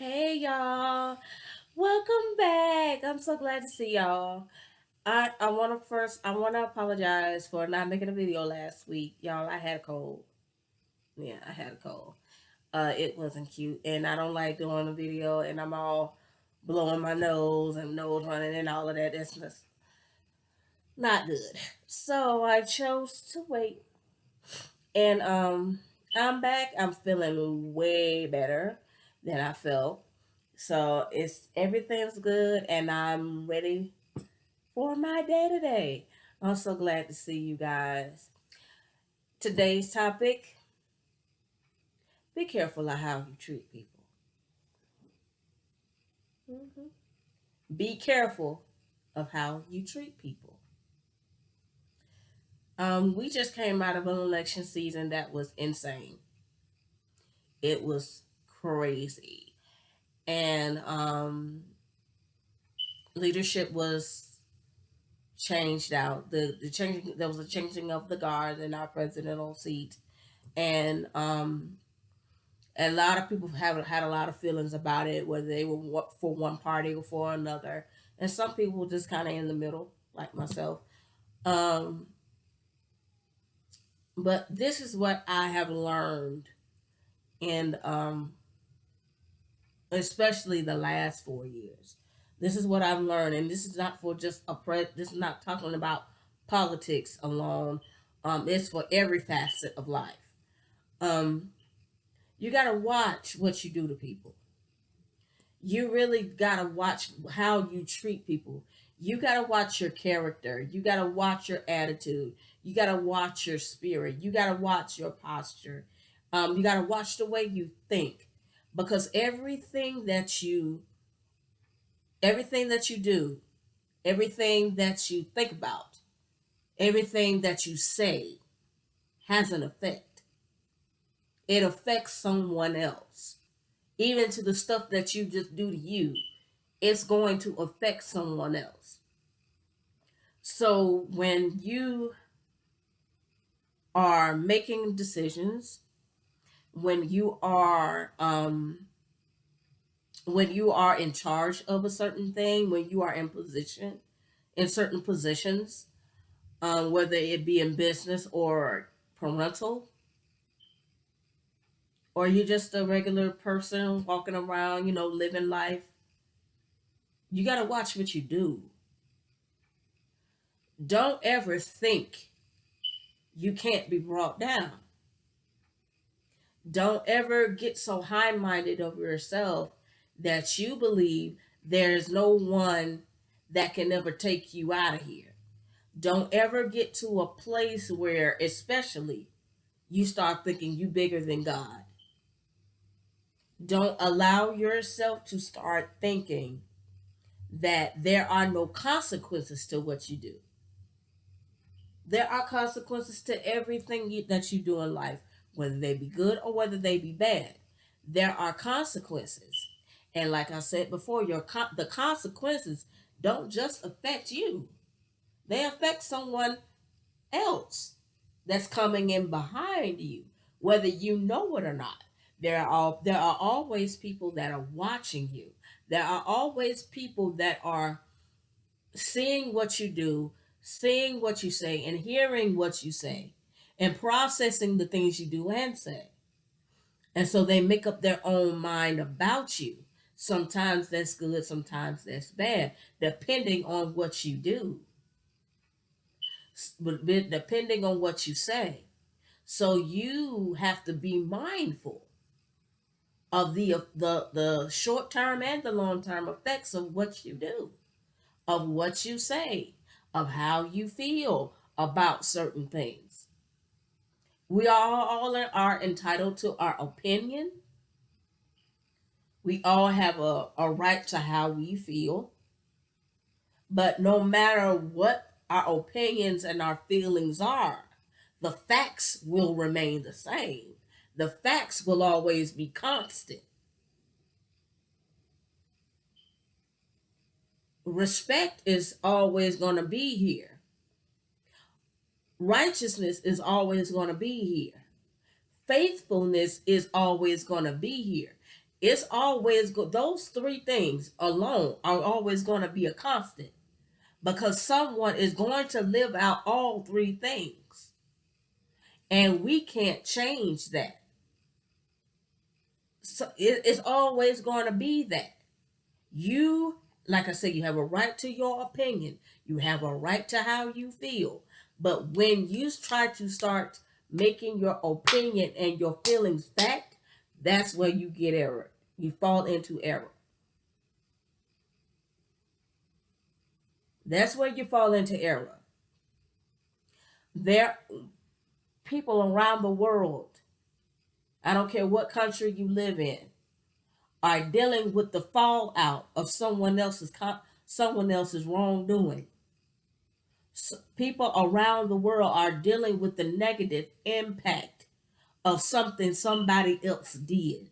Hey y'all, welcome back. I'm so glad to see y'all. I want to apologize for not making a video last week, y'all. I had a cold. Yeah, I had a cold. It wasn't cute, and I don't like doing a video, and I'm all blowing my nose and nose running and all of that. That's just not good. So I chose to wait, and I'm back. I'm feeling way better than I felt. So it's everything's good and I'm ready for my day today. I'm so glad to see you guys. Today's topic, be careful of how you treat people. Mhm. Be careful of how you treat people. We just came out of an election season that was insane. It was crazy. And leadership was changed out. The changing there was a changing of the guard in our presidential seat, and a lot of people have had a lot of feelings about it, whether they were for one party or for another, and some people were just kind of in the middle, like myself. Um, but this is what I have learned, and especially the last 4 years. This is what I've learned, and this is not for just This is not talking about politics alone. It's for every facet of life. Um, you got to watch what you do to people. You really got to watch how you treat people. You got to watch your character. You got to watch your attitude. You got to watch your spirit. You got to watch your posture. You got to watch the way you think, because everything that you do, everything that you think about, everything that you say has an effect. It affects someone else. Even to the stuff that you just do to you, it's going to affect someone else. So are making decisions, when you are when you are in charge of a certain thing, when you are in certain positions, whether it be in business or parental, or you're just a regular person walking around, living life, you got to watch what you do. Don't ever think you can't be brought down. Don't ever get so high minded of yourself that you believe there's no one that can ever take you out of here. Don't ever get to a place where, especially, you start thinking you bigger than God. Don't allow yourself to start thinking that there are no consequences to what you do. There are consequences to everything that you do in life, whether they be good or whether they be bad. There are consequences. And like I said before, the consequences don't just affect you. They affect someone else that's coming in behind you, whether you know it or not. There are always people that are watching you. There are always people that are seeing what you do, seeing what you say, and hearing what you say, and processing the things you do and say. And so they make up their own mind about you. Sometimes that's good, sometimes that's bad, depending on what you do, but depending on what you say. So you have to be mindful of the short term and the long term effects of what you do, of what you say, of how you feel about certain things. We all are entitled to our opinion. We all have a right to how we feel. But no matter what our opinions and our feelings are, the facts will remain the same. The facts will always be constant. Respect is always going to be here. Righteousness is always going to be here. Faithfulness is always going to be here. It's always those three things alone are always going to be a constant because someone is going to live out all three things, and we can't change that. So it's always going to be that. You, like I said, you have a right to your opinion. You have a right to how you feel. But when you try to start making your opinion and your feelings fact, that's where you get error. You fall into error. That's where you fall into error. There, people around the world, I don't care what country you live in, are dealing with the fallout of someone else's wrongdoing. People around the world are dealing with the negative impact of something somebody else did.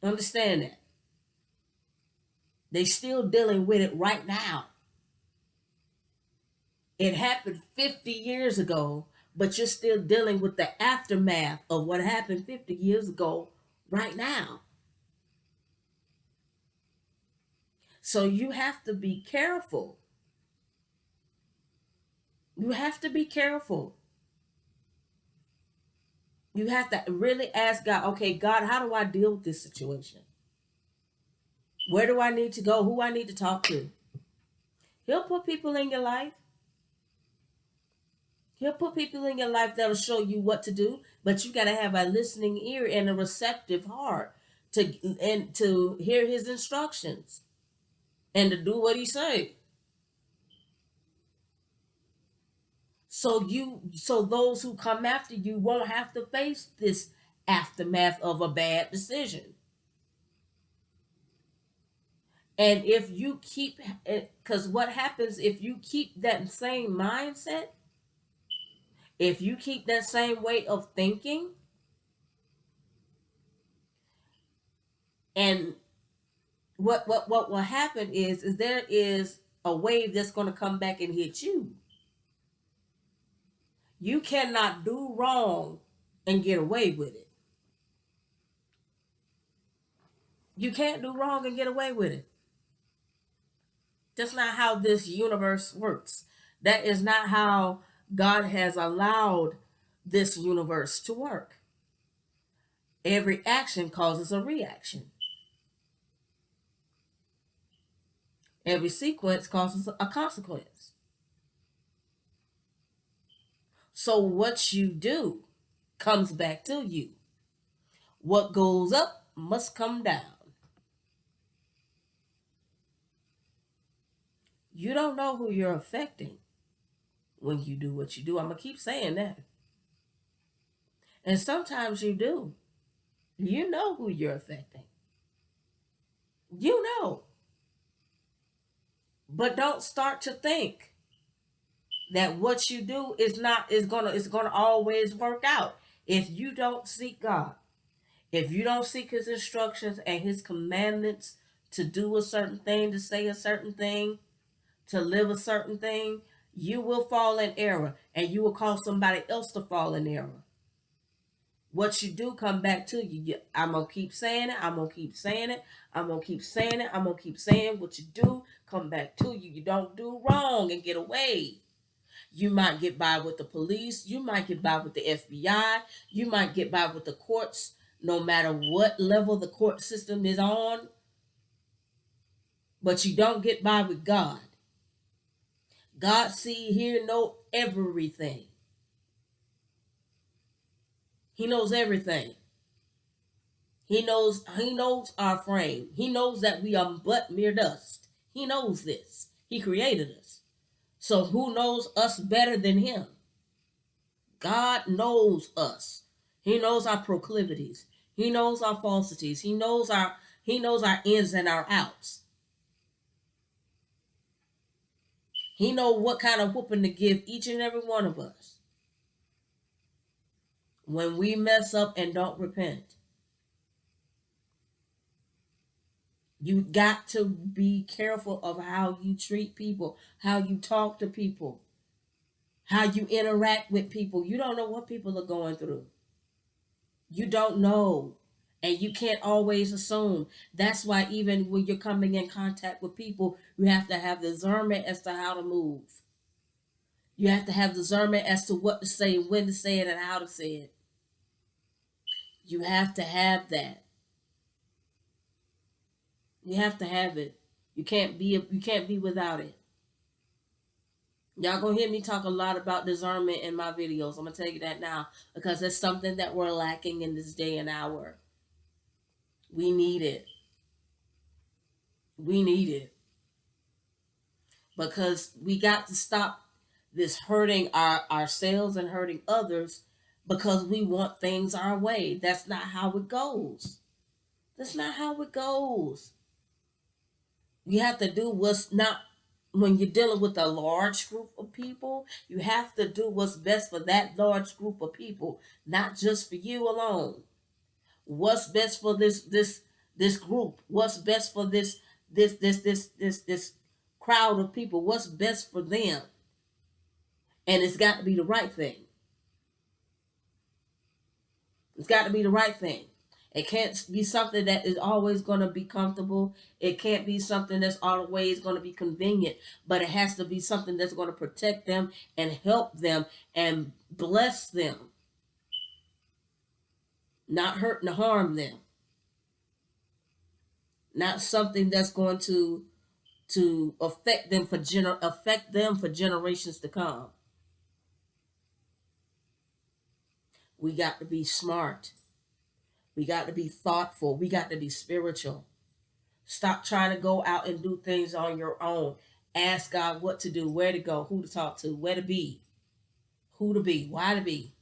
Understand that. They still dealing with it right now. It happened 50 years ago, but you're still dealing with the aftermath of what happened 50 years ago right now. So you have to be careful. You have to be careful. You have to really ask God, okay, God, how do I deal with this situation? Where do I need to go? Who I need to talk to? He'll put people in your life. He'll put people in your life that'll show you what to do, but you got to have a listening ear and a receptive heart to hear his instructions and to do what he say. So those who come after you won't have to face this aftermath of a bad decision. And if you keep it, because what happens if you keep that same mindset, if you keep that same way of thinking, and what will happen is there is a wave that's going to come back and hit you. You cannot do wrong and get away with it. You can't do wrong and get away with it. That's not how this universe works. That is not how God has allowed this universe to work. Every action causes a reaction. Every sequence causes a consequence. So what you do comes back to you. What goes up must come down. You don't know who you're affecting when you do what you do. I'm going to keep saying that. And sometimes you do. You know who you're affecting. You know. But don't start to think that what you do is gonna always work out. If you don't seek God, if you don't seek his instructions and his commandments to do a certain thing, to say a certain thing, to live a certain thing, you will fall in error and you will cause somebody else to fall in error. What you do come back to you. I'm gonna keep saying it. I'm gonna keep saying it. I'm gonna keep saying it. I'm gonna keep saying what you do come back to you. You don't do wrong and get away. You might get by with the police. You might get by with the FBI. You might get by with the courts. No matter what level the court system is on, but you don't get by with God. God see, hear, know everything. He knows everything. He knows our frame. He knows that we are but mere dust. He knows this. He created us. So who knows us better than him? God knows us. He knows our proclivities. He knows our falsities. He knows our ins and our outs. He knows what kind of whooping to give each and every one of us when we mess up and don't repent. You got to be careful of how you treat people, how you talk to people, how you interact with people. You don't know what people are going through. You don't know. And you can't always assume. That's why even when you're coming in contact with people, you have to have discernment as to how to move. You have to have discernment as to what to say, when to say it, and how to say it. You have to have that. You have to have it. You can't be without it. Y'all gonna hear me talk a lot about discernment in my videos. I'm gonna tell you that now because it's something that we're lacking in this day and hour. We need it. We need it because we got to stop this hurting ourselves and hurting others because we want things our way. That's not how it goes. That's not how it goes. You have to do what's not when you're dealing with a large group of people, you have to do what's best for that large group of people, not just for you alone. What's best for this group? What's best for this crowd of people? What's best for them? And it's got to be the right thing. It's got to be the right thing. It can't be something that is always going to be comfortable. It can't be something that's always going to be convenient, but it has to be something that's going to protect them and help them and bless them, not hurt and harm them. Not something that's going to affect them for generations to come. We got to be smart. We got to be thoughtful. We got to be spiritual. Stop trying to go out and do things on your own. Ask God what to do, where to go, who to talk to, where to be, who to be, why to be.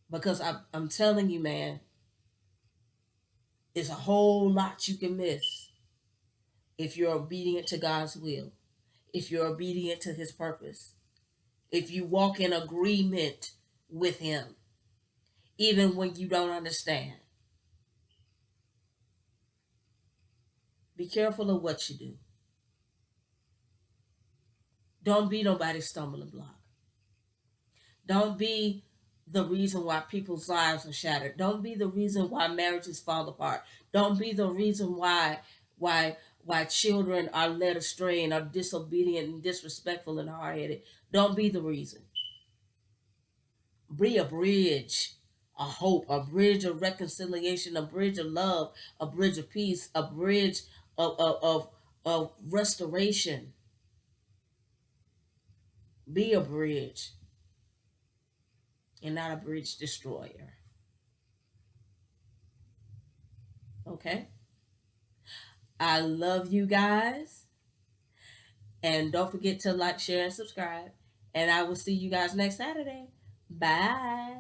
Because I'm telling you, man, it's a whole lot you can miss if you're obedient to God's will, if you're obedient to His purpose, if you walk in agreement with Him, even when you don't understand. Be careful of what you do. Don't be nobody's stumbling block. Don't be the reason why people's lives are shattered. Don't be the reason why marriages fall apart. Don't be the reason why children are led astray and are disobedient and disrespectful and hard-headed. Don't be the reason. Be a bridge, a hope, a bridge of reconciliation, a bridge of love, a bridge of peace, a bridge of restoration. Be a bridge and not a bridge destroyer. Okay? I love you guys. And don't forget to like, share, and subscribe. And I will see you guys next Saturday. Bye.